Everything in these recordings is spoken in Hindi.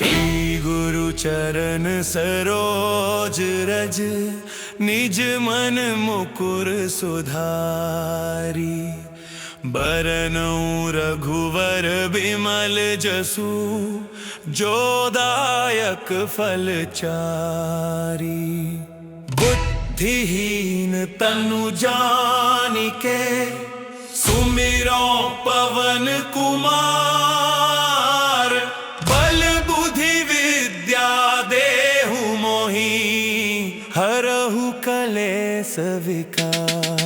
श्री गुरु चरण सरोज रज, निज मन मुकुर सुधारी। बरनउँ रघुवर बिमल जसु, जो दायक फल चारी। बुद्धिहीन तनु जानिके, सुमिरो पवन कुमार। बल बुद्धि विद्या देहु मोहि, हरहु कलेस विकार।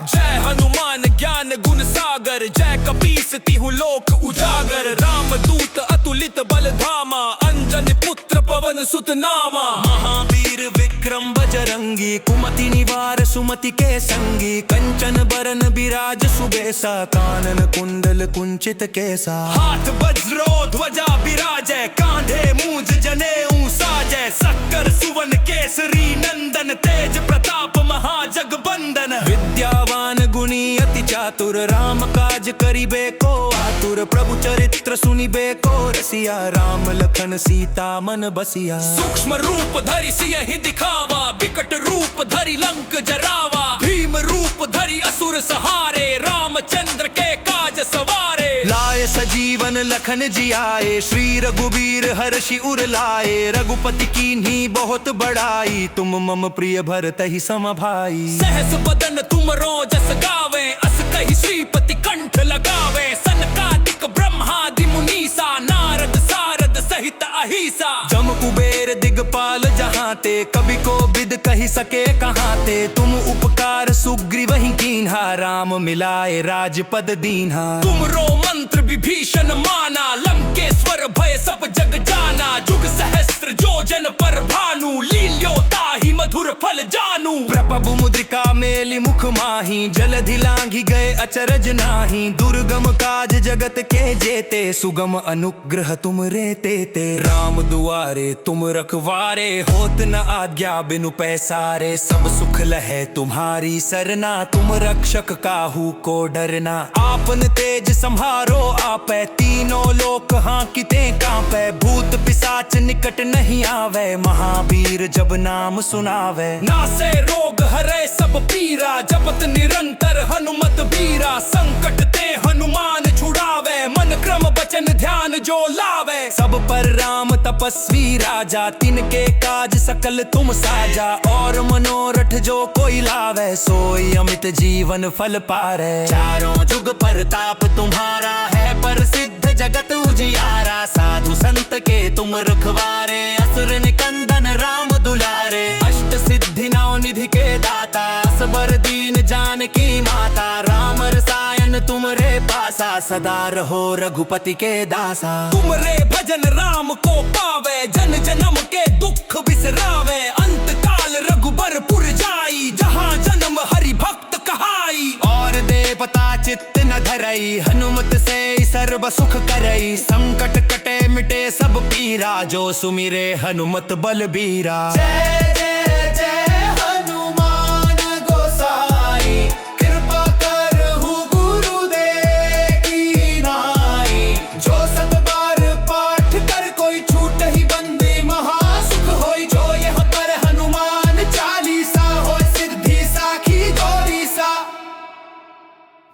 जय हनुमान ज्ञान गुण सागर, जय कपीस तिहु लोक उजागर। राम दूत अतुलित बल धामा, अंजन पुत्र पवन सुत नामा। महावीर विक्रम बजरंगी, कुमति निवार सुमति के संगी। कंचन बरन बिराज सुबेसा, कानन कुंडल कुंचित केसा। हाथ वज्रो ध्वजा बिराजै, कांधे मूंज जनेऊ साजै। सक्कर सुवन केसरी नंदन, तेज प्रताप महाजगबंदन। विद्यावान गुणी अति चातुर, राम काज करिबे को आतुर। प्रभु चरित्र सुनिबे को रसिया, राम लखन सीता मन बसिया। सूक्ष्म रूप धरि सियहि दिखावा, विकट रूप धरि लंक जरावा। भीम रूप धरि असुर सहारे, रामचंद्र के काज सवारे। लाए सजीवन लखन जियाए, श्री रघुबीर हर्षि उर लाए। रघुपति कीन्ही बहुत बड़ाई, तुम मम प्रिय भरतहि सम भाई। सहस बदन तुम रोजस गावे, अस कहि श्रीपति कंठ लगावे। सनकादिक ब्रह्मादि मुनीसा, नारद सारद सहित अहिसा। जम कुबेर दिगपाल जहाते, कवि को बिद कहि सके कहाते। तुम उपकार सुग्रीवहि कीन्हा, राम मिलाए राजपद दीन्हा। तुमरो मंत्र विभीषण माना, लंकेश्वर भय सब जग जाना। जुग सहस्त्र जोजन पर भानु, लील्यो ताहि मधुर फल जानू। प्रभु मुद्रिका मेलि मुख माही, जलधि लांघि गए अचरज नाही। दुर्गम काज जगत के जेते, सुगम अनुग्रह तुम रे तेते। राम दुआरे तुम रखवारे, होत न आज्ञा बिनु पैसारे। सब सुख लहे तुम्हारी सरना, तुम रक्षक काहू को डरना। आपन तेज संहारो आपै, तीनों लोक हांकिते कांपै। भूत पिशाच निकट नहीं आवे, महावीर जब नाम सुनावे। नासे रोग हरै सब पीरा, जपत निरंतर हनुमत बीरा। संकट ते हनुमान छुड़ावे, मन क्रम वचन ध्यान जो लावे। सब पर राम तपस्वी राजा, तिनके काज सकल तुम साजा। और मनोरथ जो कोई लावे, सोई अमित जीवन फल पारे। चारों जुग परताप तुम्हारा है, प्रसिद्ध जगत उजियारा। साधु संत के तुम रखवारे, असुर निकंदन राम दुलारे। अष्ट सिद्धि नौ निधि के दाता, असबर दीन जानकी माता। राम रसायन तुम रे पासा, सदा रहो रघुपति के दासा। तुम रे भजन राम को पावे, जन जन्म के दुख बिसरावे। अंत काल रघुबरपुर जाई, जहाँ जन्म हरि भक्त कहाई। और देवता चित्त न धरई, हनुमत से सर्व सुख करई। संकट कटे मिटे सब पीरा, जो सुमिरे हनुमत बलबीरा। जय जय जय हनुमान गोसाई, कृपा करहु गुरुदेव की नाई। जो सत बार पाठ कर, कोई छूट ही बंदे महासुख होई। जो यह पर हनुमान चालीसा, हो सिद्धि साखी गौरीसा।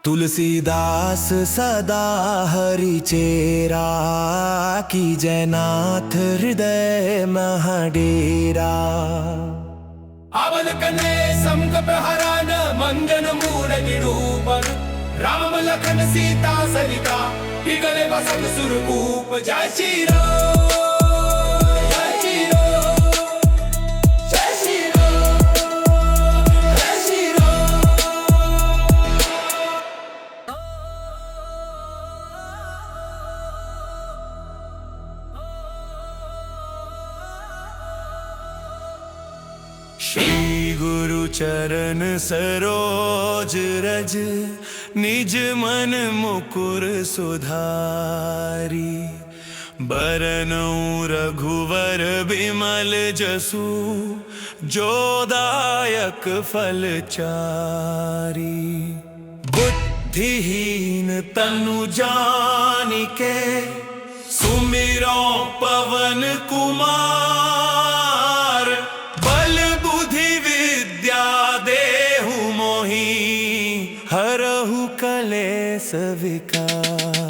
तुलसीदास सदा हरि चेरा, की जयनाथ हृदय महडेरा। अवल कने संकट हरन, मंजन मूल निरूपण। राम लखन सीता सरिता, पिगले बसन सुरभूप। जय श्री राम, जय श्री राम, जय श्री राम, जय श्री राम। श्री गुरु चरण सरोज रज, निज मन मुकुर सुधारी। बरनउँ रघुवर बिमल जसु, जो दायक फल चारी। बुद्धिहीन तनु जानिके, सुमिरो पवन कुमार, बल बुद्धि विद्या देहु मोहि, हरहु कलेश विकार।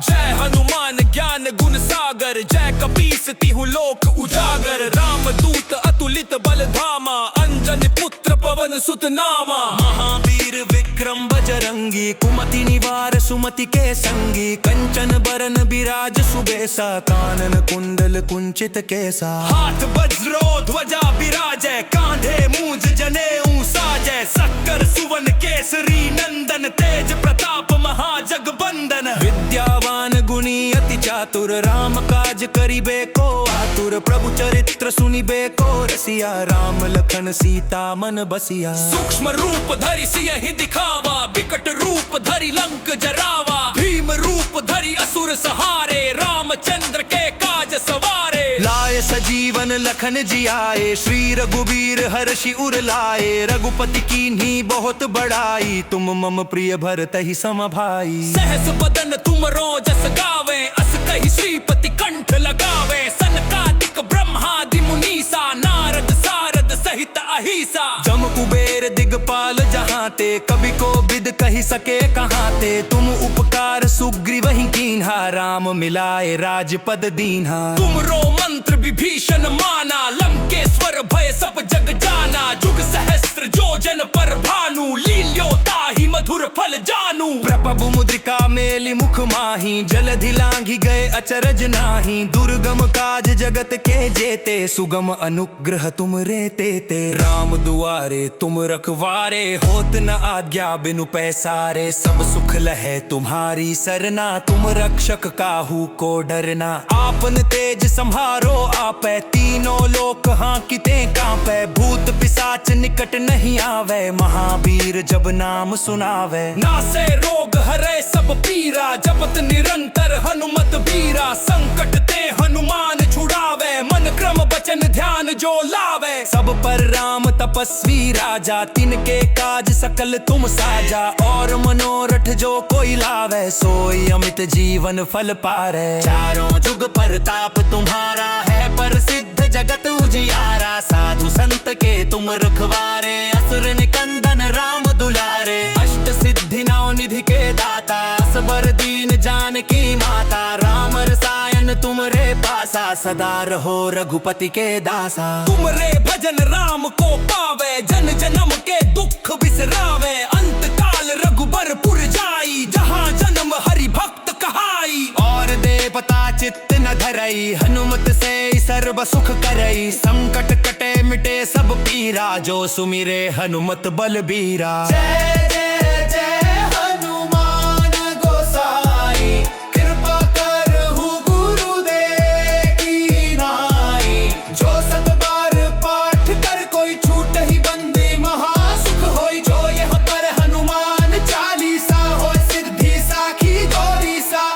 जय हनुमान ज्ञान गुण सागर, जय कपीस तिहु लोक उजागर। राम दूत अतुलित बल धामा, अंजन पुत्र पवन सुत नामा। महावीर विक्रम बजरंगी, कुमति निवार सुमति के संगी। कंचन बरन बिराज सुबेसा, कानन कुंडल कुंचित केसा। हाथ वज्रो ध्वजा बिराजै, कांधे मूंज जनेऊ साजै। सक्कर सुवन केसरी नंदन, तेज प्रताप महाजगबंदन। विद्यावान गुणी अति चातुर, राम काज करिबे को आतुर। प्रभु चरित्र सुनिबे को रसिया, राम लखन सीता मन बसिया। सूक्ष्म रूप धरि सियहि दिखावा, विकट रूप धरि लंक जरावा। भीम रूप धरि असुर सहारे, रामचंद्र के काज सवारे। लाए सजीवन लखन जियाए, श्री रघुबीर हर्षि उर लाए। रघुपति कीन्ही बहुत बड़ाई, तुम मम प्रिय भरतहि सम भाई। सहस बदन तुम रोजस गावे, अस कहि श्रीपति कंठ लगावे। सनकादिक ब्रह्मादि मुनीसा, नारद सारद सहित अहिसा। जम कुबेर दिगपाल जहाते, कवि को बिद कही सके कहाते। तुम उपकार सुग्रीव ही कीन्हा, राम मिलाए राजपद दीन्हा। तुमरो मंत्र विभीषण माना, लंकेश्वर भय सब जग जाना। जुग सहस्त्र जोजन पर भानु, लील्यो ताहि मधुर फल जानू। प्रभु मुद्रिका मेलि मुख माही, जलधि लांघि गए अचरज नाही। दुर्गम काज जगत के जेते, सुगम अनुग्रह तुम रे तेते। राम दुआरे तुम रखवारे, होत न आज्ञा बिनु पैसारे। सब सुख लहे तुम्हारी सरना, तुम रक्षक काहू को डरना। आपन तेज संहारो आपै, तीनों लोक हांकिते कांपै। भूत पिशाच निकट नहीं आवे, महावीर जब नाम सुनावे। नासे रोग हरै सब पीरा, जपत निरंतर हनुमत बीरा। संकट ते हनुमान छुड़ावे, मन क्रम बचन ध्यान जो लावे। सब पर राम तपस्वी राजा, तिनके काज सकल तुम साजा। और मनोरथ जो कोई लावे, सोई अमित जीवन फल पारे। चारों जुग परताप तुम्हारा है, प्रसिद्ध जगत उजियारा। साधु संत के तुम रखवारे, असुर निकंदन राम दुलारे। अष्ट सिद्धि नौ निधि के दाता, असबर दीन जानकी माता। राम रसायन तुम रे पासा, सदा रहो रघुपति के दासा। तुम रे भजन राम को पावे, जन जन्म के दुख बिसरावे। अंत काल रघुबर पुर जाई, जहाँ जन्म हरि भक्त कहाई। और देवता चित्त न धरई, हनुमत से सर्व सुख करई। संकट कटे मिटे सब पीरा, जो सुमिरे हनुमत बलबीरा। जय जय जय हनुमान गोसाई, कृपा करहु गुरुदेव की नाई। जो सत बार पाठ कर, कोई छूट ही बंदे महासुख होई। जो यह पर हनुमान चालीसा, हो सिद्धि साखी गौरीसा।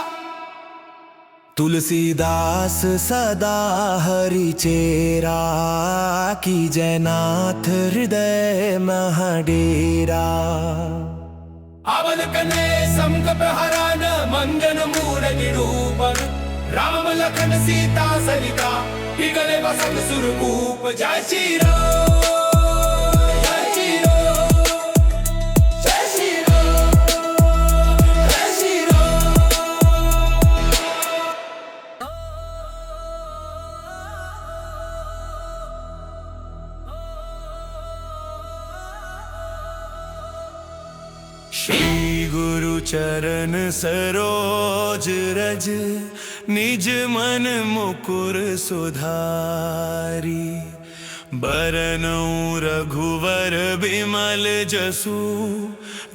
तुलसीदास सदा हरि चेरा, की जयनाथ हृदय महडेरा। अवल कने संकट हरन, मंगन मूर निरूपण। राम लखन सीता सरिता, पिघले बसंग सुरभूप। जय श्री राम, जय श्री राम, जय श्री राम, जय श्री राम। श्री गुरु चरण सरोज रज, निज मन मुकुर सुधारी। बरनऊ रघुवर बिमल जसु,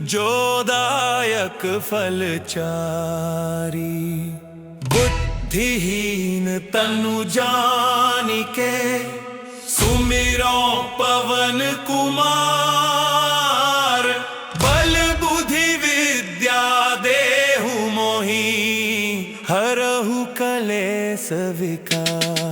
जो दायक फल चारी। बुद्धिहीन तनु जानिके, सुमिरो पवन कुमार। बल बुद्धि विद्या देहु मोहि, हरहु कलेश विकार।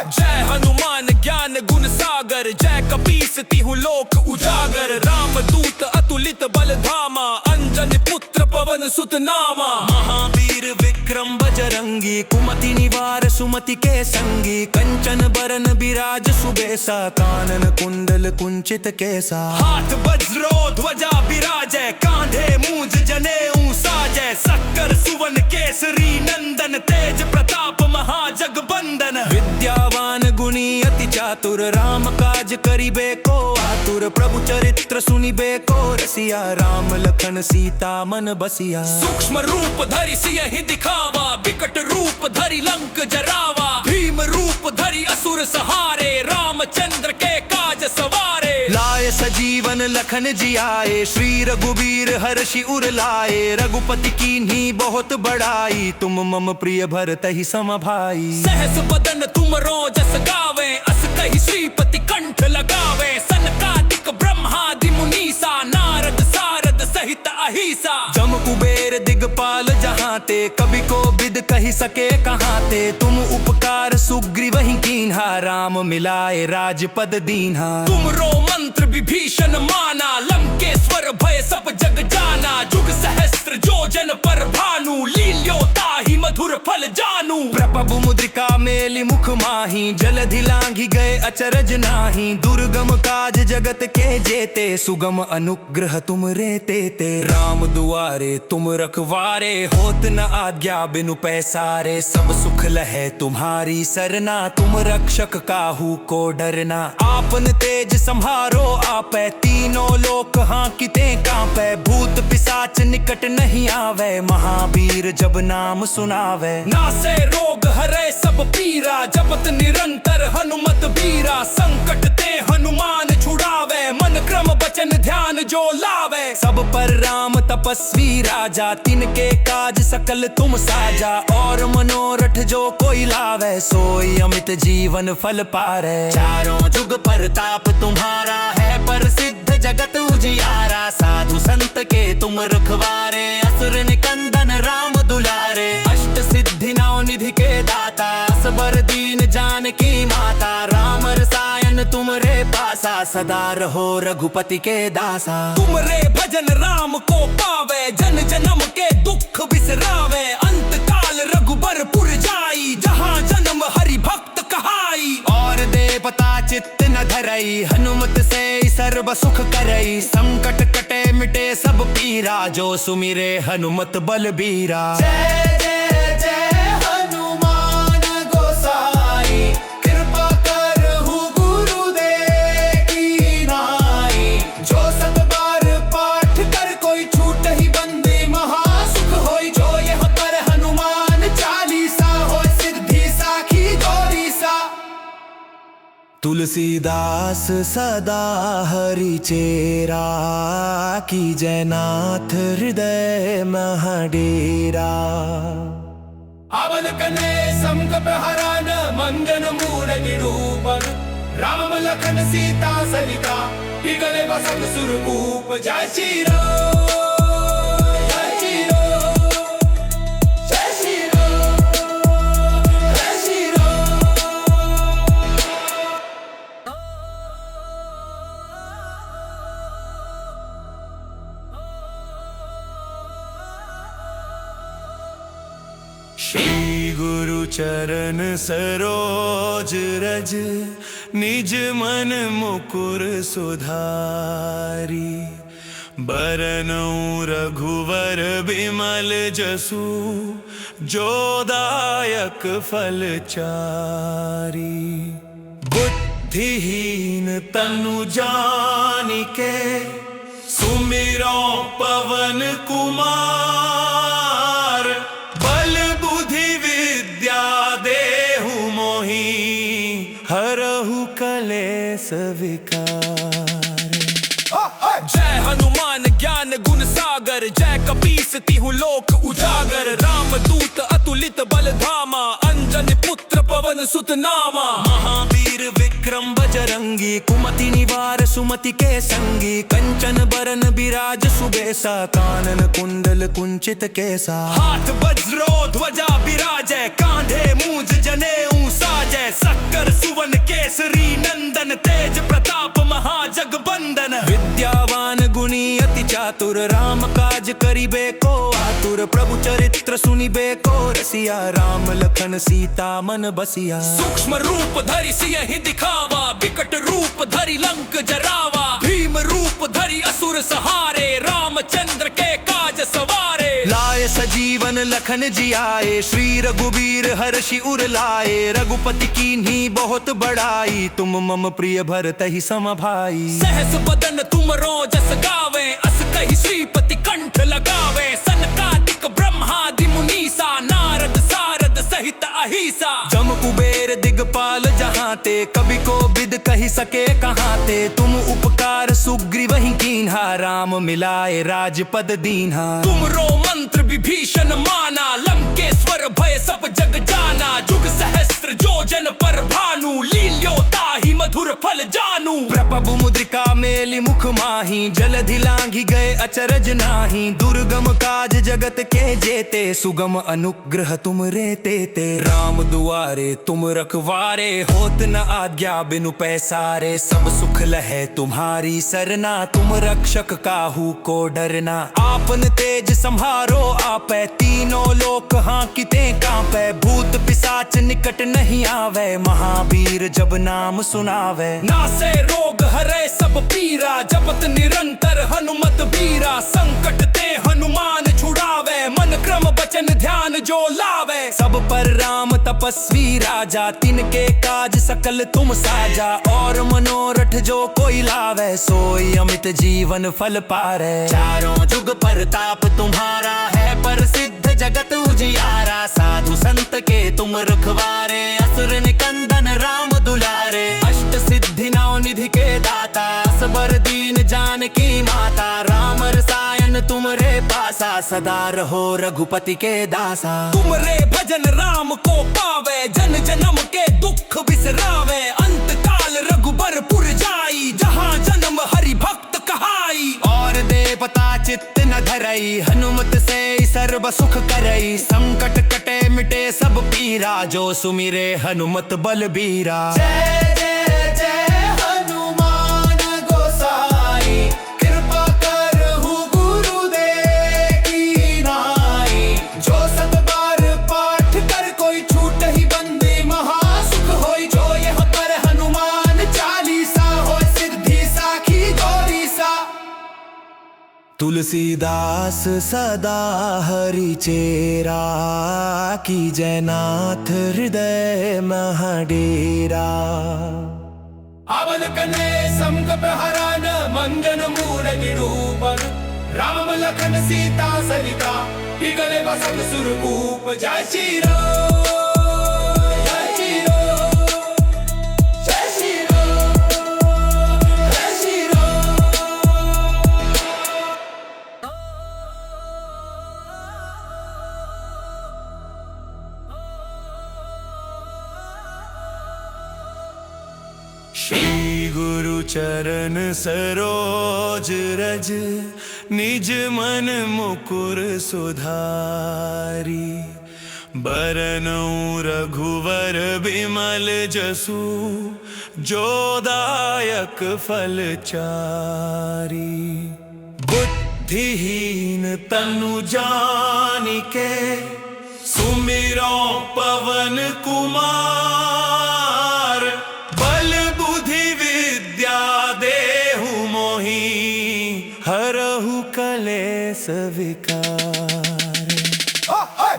जय हनुमान ज्ञान गुण सागर, जय कपीस तिहु लोक उजागर। राम दूत अतुलित बल धामा, अंजन पुत्र पवन पवन सुत नामा। महावीर विक्रम बजरंगी, कुमति निवार सुमति के संगी, कंचन बरन बिराज सुबेसा, कानन कुंडल कुंचित केसा। हाथ वज्रो ध्वजा बिराजै, कांधे मूंज जनेऊ साजै, सक्कर सुवन केसरी नंदन, तेज प्रताप महाजगबंदन। विद्यावान गुणी अति चातुर, राम काज करिबे को आतुर, प्रभु चरित्र सुनिबे को रसिया, राम लखन सीता मन बसिया। सूक्ष्म रूप धरि सियहि दिखावा, विकट रूप धरि लंक जरावा, भीम रूप धरि असुर सहारे, रामचंद्र के काज सवारे। लाए सजीवन लखन जियाए, श्री रघुबीर हर्षि उर लाए, रघुपति कीन्ही बहुत बड़ाई, तुम मम प्रिय भरतहि सम भाई। सहस बदन तुमरो जस गावे, अस कहि श्रीपति कंठ लगावे, सनकादिक ब्रह्मादि मुनीसा, नारद सारद सहित अहिसा। जम कुबेर दिगपाल जहाँ ते, कवि को बिद कही सके कहाँ ते, तुम उपकार सुग्रीव ही कीन्हा, राम मिलाए राजपद दीन्हा। तुमरो मंत्र विभीषण माना, लंकेश्वर भय सब जग जाना, जुग सहस्त्र जो जन पर भानु, लील्यो ताहि मधुर फल जानू। प्रभु मुद्रिका मेलि मुख माही, जलधि लांघि गए अचरज नाही, दुर्गम काज जगत के जेते, सुगम अनुग्रह तुम रे तेते। राम दुआरे तुम रखवारे, होत न आज्ञा बिनु पैसारे, सब सुख लहे तुम्हारी सरना, तुम रक्षक काहू को डरना। आपन तेज संहारो आपै, तीनों लोक हांकिते कांपै, भूत पिशाच निकट नहीं आवे, महावीर जब नाम सुनावे। नासे रोग हरे सब पीरा, जपत निरंतर हनुमत बीरा, संकट ते हनुमान छुड़ावे, मन क्रम वचन ध्यान जो लावे। सब पर राम तपस्वी राजा, तिनके काज सकल तुम साजा, और मनोरथ जो कोई लावे, सोई अमित जीवन फल पारे। चारों जुग प्रताप तुम्हारा है, प्रसिद्ध जगत उजियारा, साधु संत के तुम रखवारे, असुर निकंदन राम दुलारे। अष्ट सिद्धि नौ निधि के दाता, असबर दीन जानकी माता, राम रसायन तुम रे पासा, सदा रहो रघुपति के दासा। तुम रे भजन राम को पावे, जन जन्म के दुख बिसरावे, अंत काल रघुबर पुर जाई, जहाँ जन्म हरि भक्त कहाई। और देवता चित्त न धरई, हनुमत से सर्व सुख करई, संकट कटे मिटे सब पीरा, जो सुमिरे हनुमत बलबीरा। जय जय जय हनुमान गोसाई, कृपा करहु गुरुदेव की नाई, जो सत बार पाठ कर कोई छूट ही बंदे महासुख होई, जो यह पर हनुमान चालीसा, हो सिद्धि साखी गौरीसा। तुलसीदास सदा हरि चेरा, की जयनाथ हृदय महाडेरा। अवन कने समकप हरान, मंजन मूल निरूपण, राम लखन सीता सहिता, पिगले बसंग सुरभूप। जय श्री राम, जय श्री राम, जय श्री राम, जय श्री राम। श्री गुरु चरण सरोज रज, निज मन मुकुर सुधारी, बरनउँ रघुवर बिमल जसु, जो दायक फल चारी। बुद्धिहीन तनु जानिके, सुमिरो पवन कुमार, बल बुद्धि विद्या देहु मोहि, हरहु कलेस विकार। जय हनुमान ज्ञान गुण सागर, जय कपीस तिहु लोक उजागर, राम दूत अतुलित बल धामा, अंजन पुत्र पवन सुत नामा। महावीर विक्रम बजरंगी, कुमति निवार सुमति के संगी, कंचन बरन बिराज सुबेसा, कानन कुंडल कुंचित केसा। हाथ वज्रो ध्वजा बिराजै, कांधे मूंज जनेऊ साजै, सक्कर सुवन केसरी नंदन, तेज प्रताप महाजगबंदन। विद्यावान गुणी अति चातुर, चातुर राम काज करिबे को आतुर प्रभु चरित्र सुनिबे को रसिया राम लखन सीता मन बसिया। सूक्ष्म रूप धरि सियहि दिखावा विकट रूप धरि लंक जरावा भीम रूप धरि असुर सहारे रामचंद्र के काज सवारे। लाए सजीवन लखन जियाए श्री रघुबीर हर्षि उर लाए रघुपति कीन्ही बहुत बड़ाई तुम मम प्रिय भरतहि सम भाई। सहस बदन तुम रोजस गावे अस कहि श्रीपति कंठ लगावे सनकादिक ब्रह्मादि मुनीसा नारद सारद सहित अहिसा। जम कुबेर दिगपाल जहाँ ते कवि को बिद कही सके कहाँ ते तुम उपकार सुग्रीव ही कीन्हा राम मिलाए राजपद दीन्हा। तुम रो मंत्र विभीषण माना लंकेश्वर भय सब जग जाना जुग सहस्त्र जोजन पर भानु लील्यो ताहि मधुर फल जानू। प्रभु मुद्रिका मेलि मुख माही जलधि लांघि गए अचरज नाही दुर्गम काज जगत के जेते सुगम अनुग्रह तुम रे तेते। राम दुआरे तुम रखवारे होत न आज्ञा बिनु पैसारे सब सुख लहे तुम्हारी सरना तुम रक्षक काहू को डरना। आपन तेज संहारो आपै तीनों लोक हांकिते कांपै भूत पिशाच निकट नहीं आवे महावीर जब नाम सुनावे। नासे रोग हरे सब पीरा जपत निरंतर हनुमत बीरा संकट ते हनुमान छुड़ावे मन क्रम बचन ध्यान जो लावे। सब पर राम तपस्वी राजा तिनके काज सकल तुम साजा और मनोरथ जो कोई लावे सोई अमित जीवन फल पारे। चारों जुग परताप तुम्हारा है प्रसिद्ध जगत उजियारा साधु संत के तुम रखवारे असुर निकंदन राम दुलारे। अष्ट सिद्धि नौ निधि के दाता असबर दीन जानकी माता राम रसायन तुम रे पासा सदा रहो रघुपति के दासा। तुम रे भजन राम को पावे जन जन्म के दुख बिसरावे अंत काल रघुबरपुर जाई जहाँ जन्म हरि भक्त कहाई। और देवता चित्त न धरई हनुमत से सर्व सुख करई संकट कटे मिटे सब पीरा जो सुमिरे हनुमत बलबीरा। जय जय जय हनुमान गोसाई कृपा करहु गुरुदेव की नाई। जो सत बार पाठ कर कोई छूट ही बंदे महासुख होई जो यह पर हनुमान चालीसा हो सिद्धि साखी गौरीसा। तुलसीदास सदा हरि चेरा की जयनाथ हृदय महाडेरा। अवन कने संकट हरण मंजन मूल निरूपण राम लखन सीता सरिता पिघले बसन सुरभूप। जय श्री राम जय श्री राम जय श्री राम जय श्री राम। श्री गुरु चरण सरोज रज निज मन मुकुर सुधारी बरनउँ रघुवर बिमल जसु जो दायक फल चारी। बुद्धिहीन तनु जानिके सुमिरो पवन कुमार बल बुद्धि विद्या देहु मोहि हरहु कलेस विकार।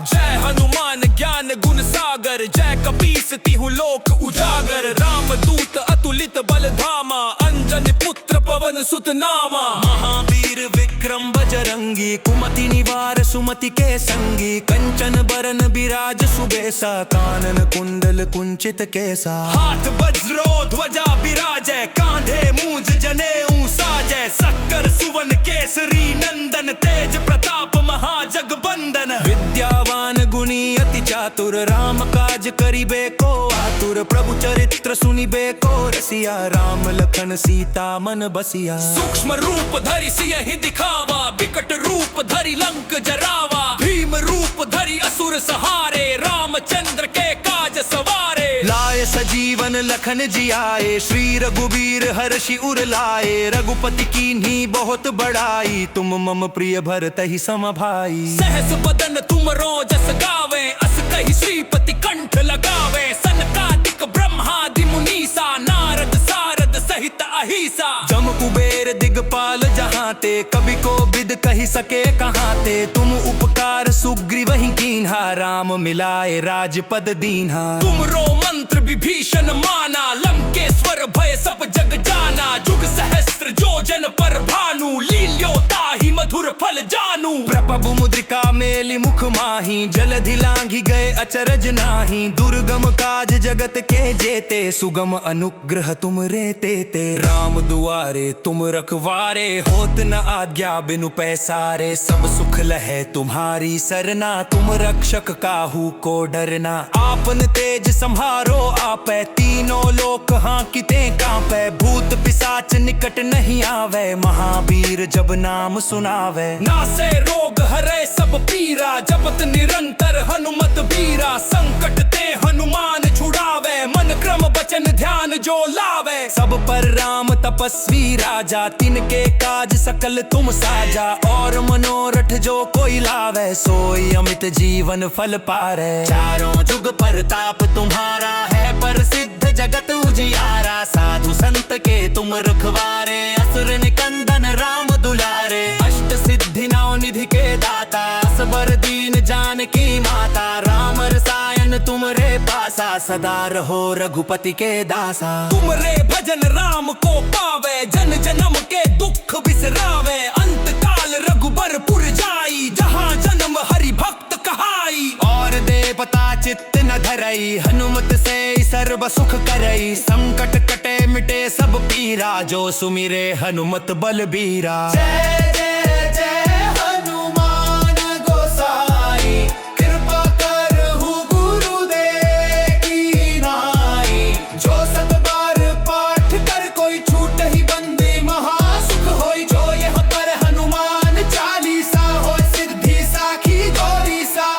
जय हनुमान ज्ञान गुण सागर जय कपीस तिहु लोक उजागर राम दूत अतुलित बल धामा अंजन पुत्र पवन सुत नामा। महावीर विक्रम बजरंगी कुमति निवार सुमति के संगी कंचन बरन बिराज सुबेसा कानन कुंडल कुंचित केसा। हाथ वज्रो ध्वजा बिराजै कांधे मूंज जनेऊ साजै शक्कर सुवन केसरी नंदन तेज प्रताप महाजगबंदन। विद्यावान गुणी अति चातुर राम काज करिबे को आतुर प्रभु चरित्र सुनिबे को रसिया राम लखन सीता मन बसिया। सूक्ष्म रूप धरि सियहि दिखावा विकट रूप धरि लंक जरावा भीम रूप धरि असुर सहारे रामचंद्र के काज सवारे। लाए लाए सजीवन लखन जियाए, श्री रघुबीर हर्षि उर लाए। रघुपति कीन्ही बहुत बड़ाई, तुम मम प्रिय भरत ही सम भाई। सहस बदन तुम रोजस गावे, अस कहि श्रीपति कंठ लगावे। सनकादिक ब्रह्मादि मुनीसा, नारद सारद सहित अहिसा। जम कुबेर दिगपाल जहाँ ते, कवि को बिद कही सके कहाँ ते। तुम उपकार सुग्रीव ही कीन्हा, राम मिलाए राजपद दीन्हा। तुम रो मंत्र विभीषण माना, लंकेश्वर भय सब जग जाना। जुग सहस्त्र जोजन पर भानु, लील्योता ही मधुर फल जानू। प्रभु मुद्रिका मेलि मुख माही, जलधि लांघि गए अचरज नाही। दुर्गम काज जगत के जेते, सुगम अनुग्रह तुम रे तेते। राम दुआरे तुम रखवारे, होत न आज्ञा बिनु पैसारे। सब सुख लहे तुम्हारी सरना, तुम रक्षक काहू को डरना। आपन तेज संहारो आपै, तीनों लोक हांकिते कांपै। भूत पिशाच निकट नहीं आवे, महावीर जब नाम सुनावे। नासे रोग हरे सब पीरा, जपत निरंतर हनुमत बीरा। संकट ते हनुमान छुड़ावे, मन क्रम बचन ध्यान जो लावे। सब पर राम तपस्वी राजा, तिनके काज सकल तुम साजा। और मनोरथ जो कोई लावे, सोई अमित जीवन फल पारे। चारों जुग परताप तुम्हारा है, प्रसिद्ध जगत उजियारा। साधु संत के तुम रखवारे, असुर निकंदन राम दुलारे। अष्ट सिद्धि नौ निधि के दाता, असबर दीन जानकी माता। राम रसायन तुम रे पासा, सदा रहो रघुपति के दासा। तुम रे भजन राम को पावे, जन जन्म के दुख बिसरावे। अंत काल रघुबरपुर जाई, जहाँ जन्म हरि भक्त कहाई। और देवता चित्त न धरई, हनुमत से सर्व सुख करई। संकट कटे मिटे सब पीरा, जो सुमिरे हनुमत बलबीरा। जय जय जय हनुमान गोसाई, कृपा करहु गुरुदेव की नाई। जो सत बार पाठ कर, कोई छूट ही बंदे महासुख होई। जो यह पर हनुमान चालीसा, हो सिद्धि साखी गौरीसा।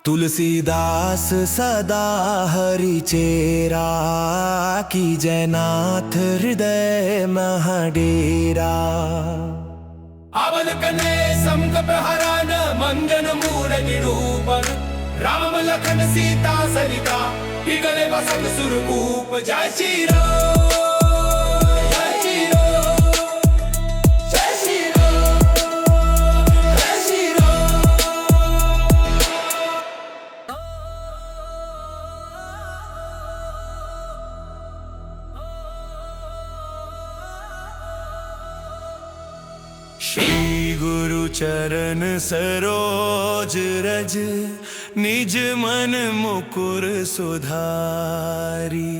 तुलसीदास सदा हरि चेरा, की जयनाथ हृदय महडेरा। अवल कने संकट हरन, मंगन मूर निरूपण। राम लखन सीता सरिता, पिघले बसंत सुरभूप। जय श्री राम, जय श्री राम, जय श्री राम, जय श्री राम। श्री गुरु चरण सरोज रज, निज मन मुकुर सुधारी।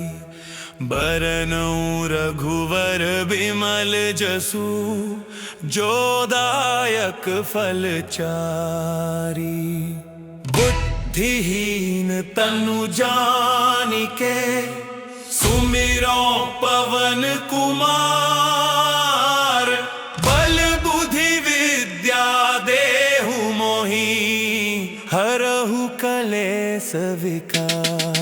बरनउँ रघुवर बिमल जसु, जो दायक फल चारी। बुद्धिहीन तनु जानिके, सुमिरो पवन कुमार। बल बुद्धि विद्या देहु मोहि, हरहु कलेस विकार।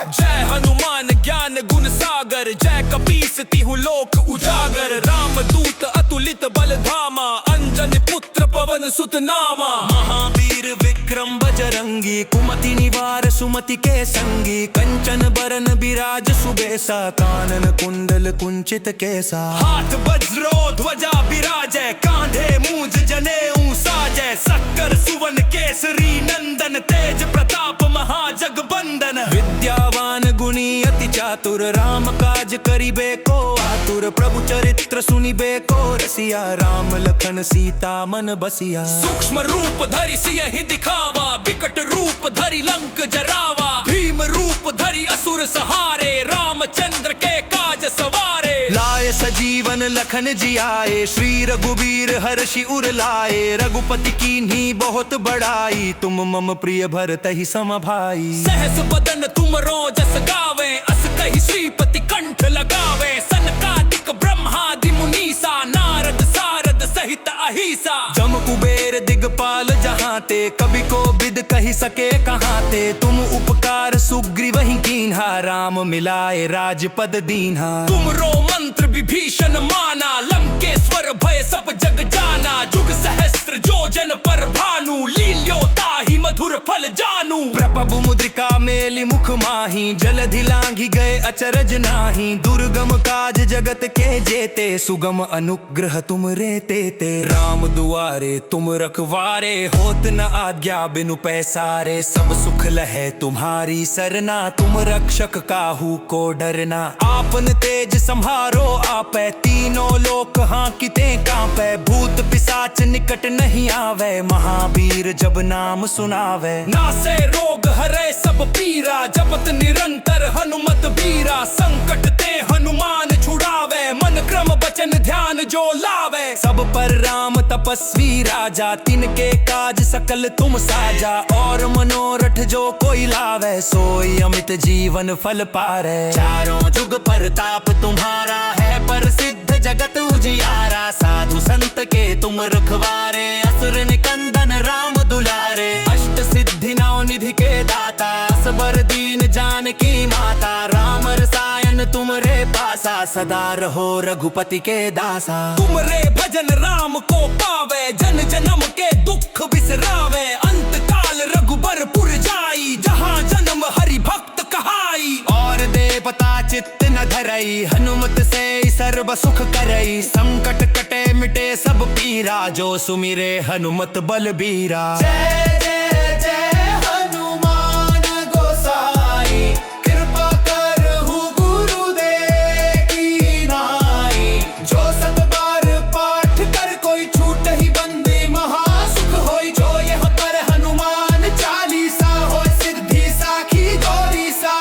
जय हनुमान ज्ञान गुण सागर, जय कपीस तिहु लोक उजागर। राम दूत अतुलित बल धामा, अंजन पुत्र पवन सुत नामा। महावीर विक्रम बजरंगी, कुमति निवार सुमति के संगी। कंचन बरन बिराज सुबेसा, कानन कुंडल कुंचित केसा। हाथ वज्रो ध्वजा बिराजै, कांधे मूंज जनेऊ साजै। सक्कर सुवन केसरी नंदन, तेज प्रताप महाजगबंदन। विद्यावान गुणी अति चातुर, राम काज करिबे को आतुर। प्रभु चरित्र सुनिबे को रसिया, राम लखन सीता मन बसिया। सूक्ष्म रूप धरि सियहि दिखावा, विकट रूप धरि लंक जरावा। भीम रूप धरि असुर सहारे, रामचंद्र के काज सवारे। लाए सजीवन लखन जियाए, श्री रघुबीर हर्षि उर लाए। रघुपति कीन्ही बहुत बड़ाई, तुम मम प्रिय भरत ही सम भाई। सहस बदन तुम रोजस गावे, अस कहि श्रीपति कंठ लगावे। सनकादिक ब्रह्मादि मुनीसा, नारद सारद सहित अहिसा। जम कुबेर दिगपाल जहाँ ते, कवि को बिद कही सके कहाँ ते। तुम उपकार सुग्रीवहि कीन्हा राम मिलाए राजपद दीन्हा। तुमरो मंत्र विभीषण माना लंकेश्वर भय सब जग जाना। जुग सहस्त्र जो जन पर भानु लील्यो ताहि मधुर फल जानू। प्रभु मुद्रिका मेलि मुख माही जलधि लांघि गए अचरज नाही। दुर्गम काज जगत के जेते सुगम अनुग्रह तुम रे तेते। राम दुआरे तुम रखवारे होत न आज्ञा बिनु पैसारे। सब सुख लहे तुम्हारी सरना तुम रक्षक काहू को डरना। आपन तेज संहारो आपै तीनों लोक हांकिते कांपै। भूत पिशाच निकट नहीं आवे महावीर जब नाम सुनावे। नासे रोग हरे सब पीरा जपत निरंतर हनुमत बीरा। संकट ते हनुमान छुड़ावे मन क्रम बचन ध्यान जो लावे। सब पर राम तपस्वी राजा तिनके काज सकल तुम साजा। और मनोरथ जो कोई लावे सोई अमित जीवन फल पारे। चारों जुग परताप तुम्हारा है प्रसिद्ध जगत उजियारा। साधु संत के तुम रखवारे असुर निकंदन राम दुलारे। अष्ट सिद्धि नौ निधि के दाता असबर दीन जानकी माता। राम रसायन तुम रे पासा सदा रहो रघुपति के दासा। तुम रे भजन राम को पावे जन जन्म के दुख बिसरावे। अंत काल रघुबर पुर जाई जहाँ जन्म हरि भक्त कहाई। और देवता चित्त न धरई हनुमत से सर्व सुख करई। संकट कटे मिटे सब पीरा जो सुमिरे हनुमत बलबीरा। जय जय जय हनुमान गोसाई कृपा करहु गुरुदेव की नाई। जो सत बार पाठ कर कोई छूट ही बंदे महासुख होई। जो यह पर हनुमान चालीसा हो सिद्धि साखी गौरीसा।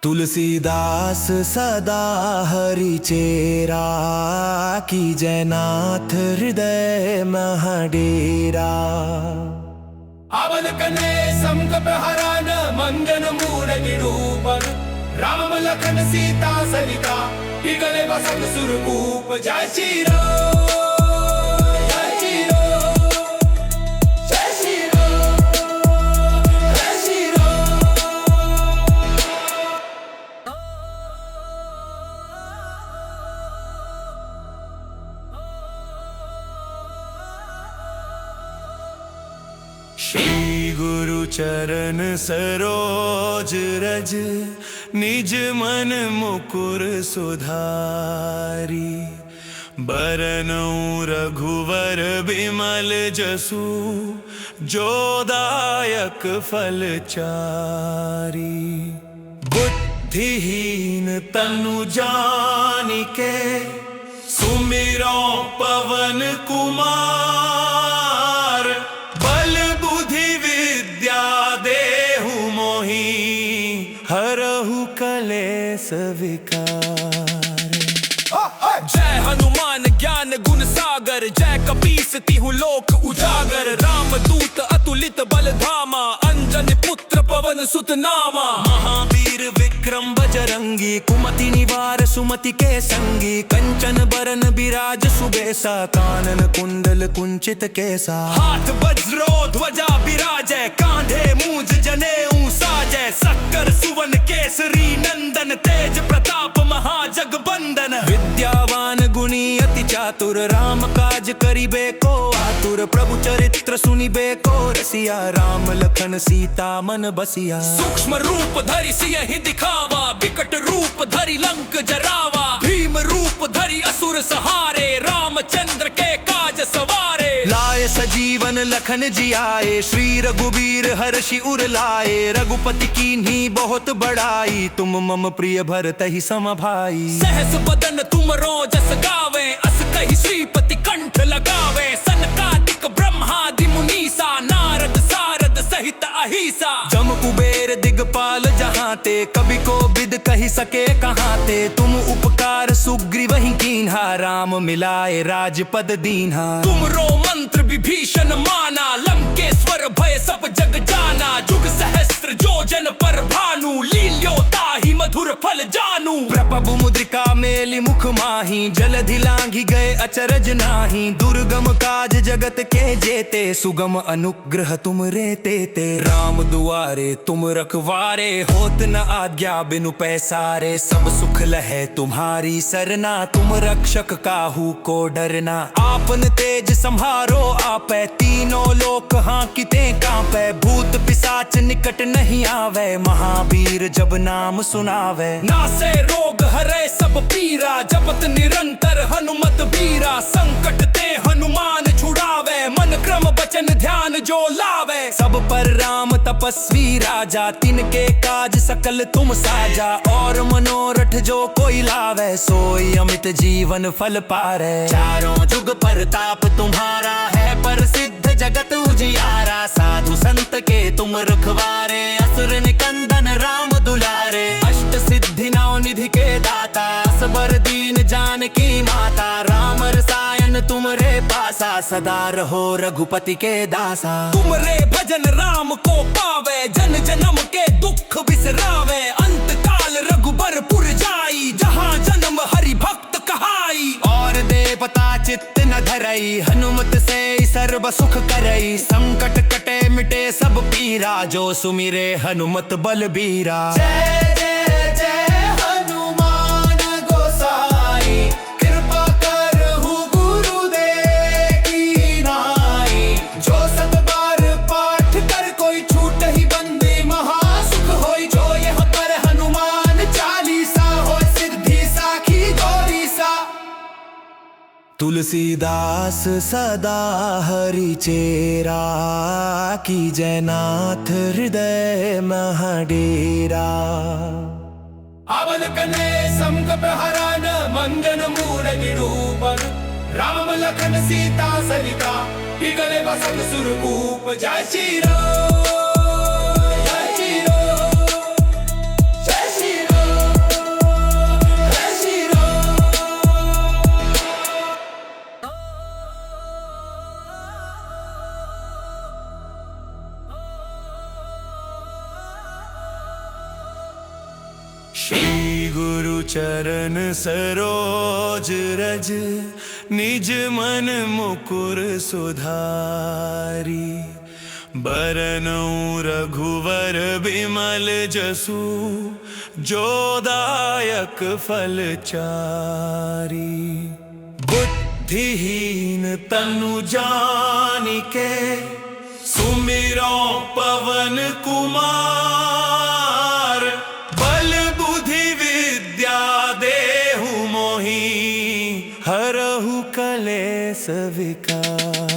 तुलसीदास सदा हरि चेरा की जयनाथ हृदय महाडेरा। अवन कने समकप हरण मंजन मूर निरूपण। राम लखन सीता सरिता पिगले बसंत सुरभूप। जय श्री राम जय श्री राम जय श्री राम जय श्री राम। श्री गुरु चरण सरोज रज निज मन मुकुर सुधारी। बरनउँ रघुवर बिमल जसु जो दायक फल चारी। बुद्धिहीन तनु जानिके सुमिरो पवन कुमार। बल बुद्धि विद्या देहु मोहि हरहु कलेस विकार। जय हनुमान ज्ञान गुण सागर जय कपीस तिहु लोक उजागर। राम दूत अतुलित बल धामा अंजन पुत्र पवन सुत नामा। महावीर विक्रम बजरंगी कुमति निवार सुमति के संगी। कंचन बरन बिराज सुबेसा कानन कुंडल कुंचित केसा। हाथ वज्रो ध्वजा बिराजै कांधे मूंज जनेऊ साजै। सक्कर सुवन केसरी नंदन तेज प्रताप महाजगबंदन। विद्यावान गुणी अति चातुर राम काज करिबे को आतुर। प्रभु चरित्र सुनिबे को रसिया राम लखन सीता मन बसिया। सूक्ष्म रूप धरि सियहि दिखावा विकट रूप धरि लंक जरावा। भीम रूप धरि असुर सहारे रामचंद्र के काज सवारे। लाए सजीवन लखन जियाए श्री रघुबीर हर्षि उर लाए। रघुपति कीन्ही बहुत बड़ाई तुम मम प्रिय भरतहि सम भाई। सहस बदन तुम रोजस गावे अस कहि श्रीपति कंठ लगावे। सनकादिक ब्रह्मादि मुनीसा नारद सारद सहित अहिसा। जम कुबेर दिगपाल जहाँ ते कवि को बिद कही सके कहाँ ते। तुम उपकार सुग्रीवहि कीन्हा राम मिलाए राजपद दीन्हा। तुमरो मंत्र विभीषण माना लंकेश्वर भय सब जग जाना। जुग सहस्त्र जो जन पर भानु लील्यो ताहि ताही मधुर फल जानू। प्रभु मुद्रिका मेली मुख माही, जलधि लांघी गए अचरज नाही। दुर्गम काज जगत के जेते, सुगम अनुग्रह तुम रे तेते। राम दुआरे तुम रखवारे, होत न आज्ञा बिनु पैसारे। सब सुख लहे तुम्हारी सरना, तुम रक्षक काहू को डरना। आपन तेज संहारो आपै, तीनों लोक हाँकिते कांपै। भूत पिशाच निकट नहीं आवे, महावीर जब नाम सुनावे। नासे रोग हरे सब पीरा, जपत निरंतर हनुमत बीरा। संकट ते हनुमान छुड़ावे, मन क्रम वचन ध्यान जो लावे। सब पर राम तपस्वी राजा, तिनके काज सकल तुम साजा। और मनोरथ जो कोई लावे, सोई अमित जीवन फल पारे। चारों जुग परताप तुम्हारा है, प्रसिद्ध जगत उजियारा। साधु संत के तुम रखवारे, असुर निकंदन राम दुलारे। अष्ट सिद्धि नौ निधि के दाता, असबर दीन जानकी माता। राम रसायन तुम रे पासा, सदा रहो रघुपति के दासा। तुम रे भजन राम को पावे, जन जन्म के दुख बिसरावे। अंत काल रघुबरपुर जाई, जहाँ जन्म हरि भक्त कहाई। और देवता चित्त न धरई, हनुमत से सर्व सुख करई। संकट कटे मिटे सब पीरा, जो सुमिरे हनुमत बलबीरा। जय जय जय हनुमान गोसाई, कृपा करहु गुरुदेव की नाई। जो सत बार पाठ कर कोई छूट ही बंदे, महासुख होई। जो यह पर हनुमान चालीसा, हो सिद्धि साखी गौरीसा। तुलसीदास सदा हरि चेरा, की जयनाथ हृदय महडेरा। अवन कने संकट हरन, मंजन मूल निरूपण। राम लखन सीता सरिता, पिगले बसन सुरभूप। जय श्री राम, जय श्री राम, जय श्री राम, जय श्री राम। श्री गुरु चरण सरोज रज, निज मन मुकुर सुधारी। बरनउँ रघुवर बिमल जसु, जो दायक फल चारी। बुद्धिहीन तनु जानिके, सुमिरो पवन कुमार। बल बुद्धि विद्या देहु मोहि, हरहु कलेस विकार।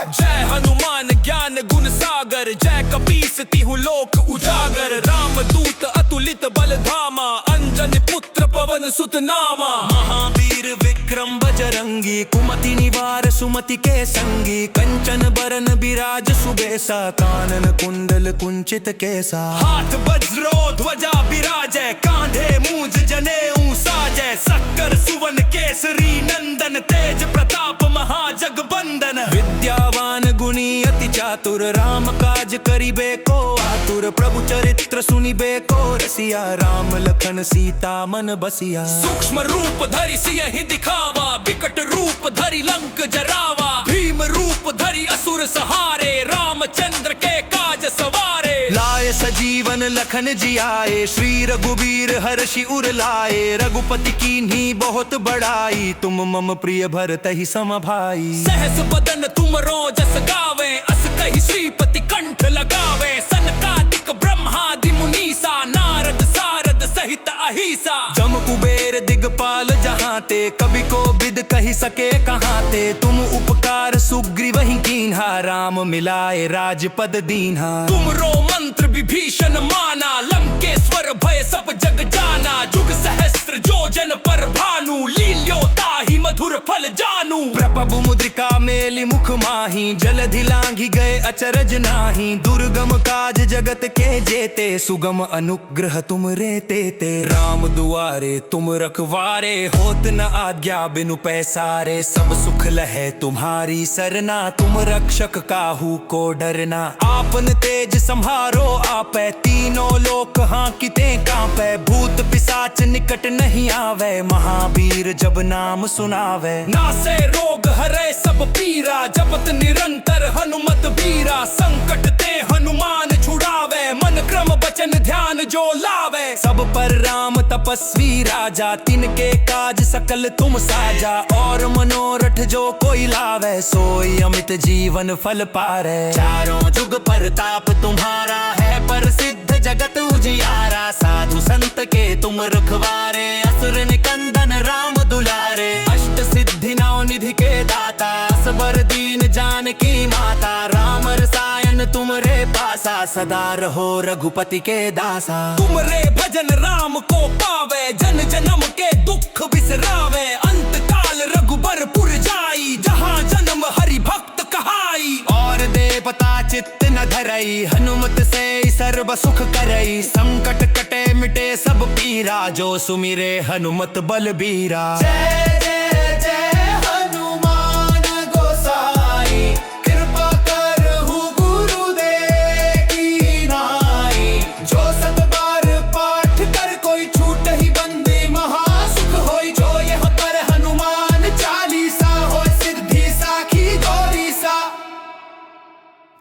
जय हनुमान ज्ञान गुण सागर, जय कपीस तिहु लोक उजागर। राम दूत अतुलित बल धामा, अंजन पुत्र पवन सुत नामा। महावीर विक्रम बजरंगी, कुमति निवार सुमति के संगी। कंचन बरन बिराज सुबेसा, कानन कुंडल कुंचित केसा। हाथ वज्रो ध्वजा बिराजै, कांधे मूंज जनेऊ साजै। सक्कर सुवन केसरी नंदन, तेज प्रताप महाजगबंदन। विद्यावान गुणी अति चातुर, राम काज करिबे को आतुर। प्रभु चरित्र सुनिबे को रसिया, राम लखन सीता मन बसिया। सूक्ष्म रूप धरि सियहि दिखावा, विकट रूप धरि लंक जरावा। भीम रूप धरि असुर सहारे, रामचंद्र के काज सवारे। लाए सजीवन लखन जियाए, श्री रघुबीर हर्षि उर लाए। रघुपति कीन्ही बहुत बड़ाई, तुम मम प्रिय भरतहि सम भाई। सहस बदन तुम रोजस गावे, अस कहि श्रीपति कंठ लगावे। सनकादिक ब्रह्मादि मुनीसा, नारद सारद सहित अहिसा। जम कुबेर दिगपाल जहाते, कवि को बिद कही सके कहाते। तुम उपकार सुग्रीव ही कीन्हा, राम मिलाए राजपद दीन्हा। तुम रो मंत्र विभीषण माना, लंकेश्वर भय सब जग जाना। जुग सहस्त्र जो जन पर भानु, लील्यो ताहि मधुर फल जानू। प्रभु मुद्रिका मेली मुख माही, जलधि लांघी गए अचरज नाही। दुर्गम काज जगत के जेते, सुगम अनुग्रह तुम रे तेते। राम दुआरे तुम रखवारे, होत न आज्ञा बिनु पैसारे। सब सुख लहे तुम्हारी सरना, तुम रक्षक काहू को डरना। आपन तेज संहारो आपे, तीनों लोक हांकिते कांपे। भूत पिशाच निकट नहीं आवे, महावीर जब नाम सुनावे। नासे रोग हरे सब पीरा, जपत निरंतर हनुमत बीरा। संकट ते हनुमान छुड़ावे, मन क्रम बचन ध्यान जो लावे। सब पर राम तपस्वी राजा, तिनके काज सकल तुम साजा। और मनोरथ जो कोई लावे, सोई अमित जीवन फल पारे। चारों जुग प्रताप तुम्हारा है, प्रसिद्ध जगत उजियारा। साधु संत के तुम रखवारे, असुर निकंदन राम दुलारे। अष्ट सिद्धि नौ निधि के दाता, असबर दीन जानकी माता। राम रसायन तुम रे पासा, सदा रहो रघुपति के दासा। तुम रे भजन राम को पावे, जन जन्म के दुख बिसरावे। अंत काल रघुबरपुर जाई, जहाँ जन्म हरि भक्त कहाई। और देवता चित्त न धरई, हनुमत से सर्व सुख करई। संकट कटे मिटे सब पीरा, जो सुमिरे हनुमत बलबीरा। जय जय जय हनुमान गोसाई, कृपा करहु गुरुदेव की नाई। जो सत बार पाठ कर, कोई छूट ही बंदे महासुख होई। जो यह कर हनुमान चालीसा, हो सिद्धि साखी गौरीसा।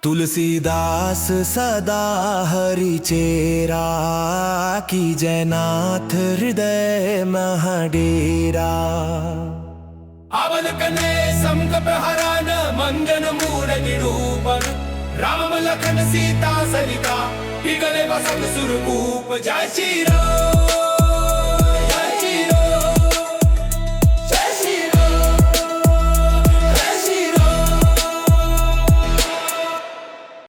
तुलसीदास सदा हरि चेरा, की जयनाथ हृदय महाडेरा। अवल कने संकट हरन, मंगन मूर निरूपण। राम लखन सीता सरिता, पिगले बसंत सुरभूप। जय श्री राम।